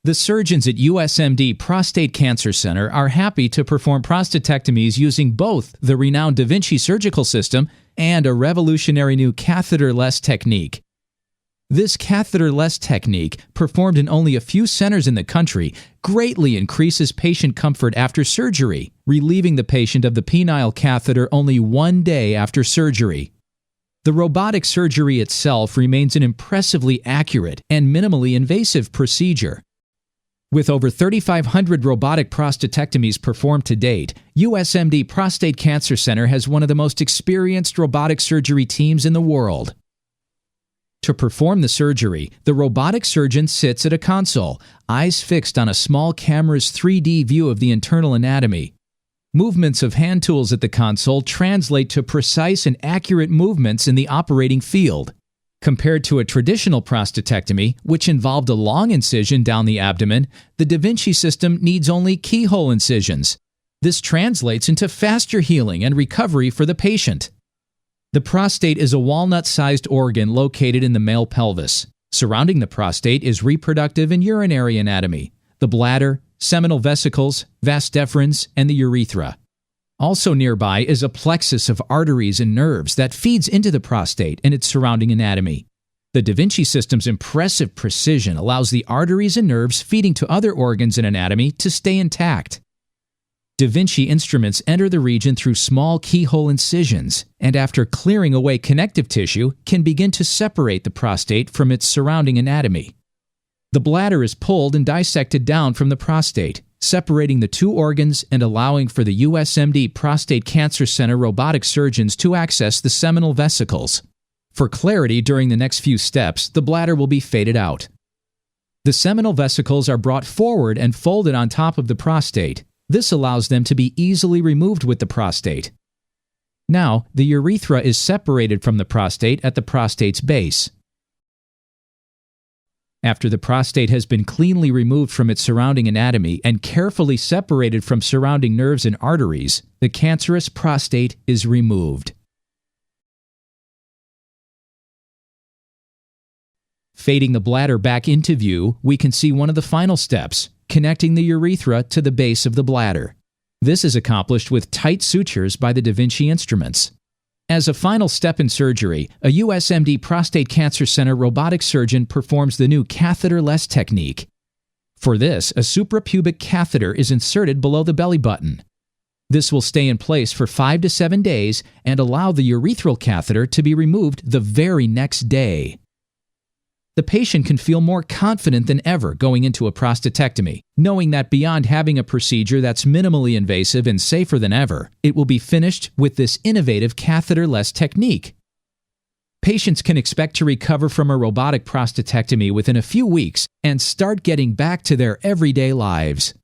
The surgeons at USMD Prostate Cancer Center are happy to perform prostatectomies using both the renowned Da Vinci surgical system and a revolutionary new catheter-less technique. This catheter-less technique, performed in only a few centers in the country, greatly increases patient comfort after surgery, relieving the patient of the penile catheter only 1 day after surgery. The robotic surgery itself remains an impressively accurate and minimally invasive procedure. With over 3,500 robotic prostatectomies performed to date, USMD Prostate Cancer Center has one of the most experienced robotic surgery teams in the world. To perform the surgery, the robotic surgeon sits at a console, eyes fixed on a small camera's 3D view of the internal anatomy. Movements of hand tools at the console translate to precise and accurate movements in the operating field. Compared to a traditional prostatectomy, which involved a long incision down the abdomen, the Da Vinci system needs only keyhole incisions. This translates into faster healing and recovery for the patient. The prostate is a walnut-sized organ located in the male pelvis. Surrounding the prostate is reproductive and urinary anatomy, the bladder, seminal vesicles, vas deferens, and the urethra. Also nearby is a plexus of arteries and nerves that feeds into the prostate and its surrounding anatomy. The Da Vinci system's impressive precision allows the arteries and nerves feeding to other organs and anatomy to stay intact. Da Vinci instruments enter the region through small keyhole incisions, and after clearing away connective tissue, can begin to separate the prostate from its surrounding anatomy. The bladder is pulled and dissected down from the prostate, separating the two organs and allowing for the USMD Prostate Cancer Center robotic surgeons to access the seminal vesicles. For clarity during the next few steps, the bladder will be faded out. The seminal vesicles are brought forward and folded on top of the prostate. This allows them to be easily removed with the prostate. Now, the urethra is separated from the prostate at the prostate's base. After the prostate has been cleanly removed from its surrounding anatomy and carefully separated from surrounding nerves and arteries, the cancerous prostate is removed. Fading the bladder back into view, we can see one of the final steps, connecting the urethra to the base of the bladder. This is accomplished with tight sutures by the Da Vinci instruments. As a final step in surgery, a USMD Prostate Cancer Center robotic surgeon performs the new catheter-less technique. For this, a suprapubic catheter is inserted below the belly button. This will stay in place for 5 to 7 days and allow the urethral catheter to be removed the very next day. The patient can feel more confident than ever going into a prostatectomy, knowing that beyond having a procedure that's minimally invasive and safer than ever, it will be finished with this innovative catheter-less technique. Patients can expect to recover from a robotic prostatectomy within a few weeks and start getting back to their everyday lives.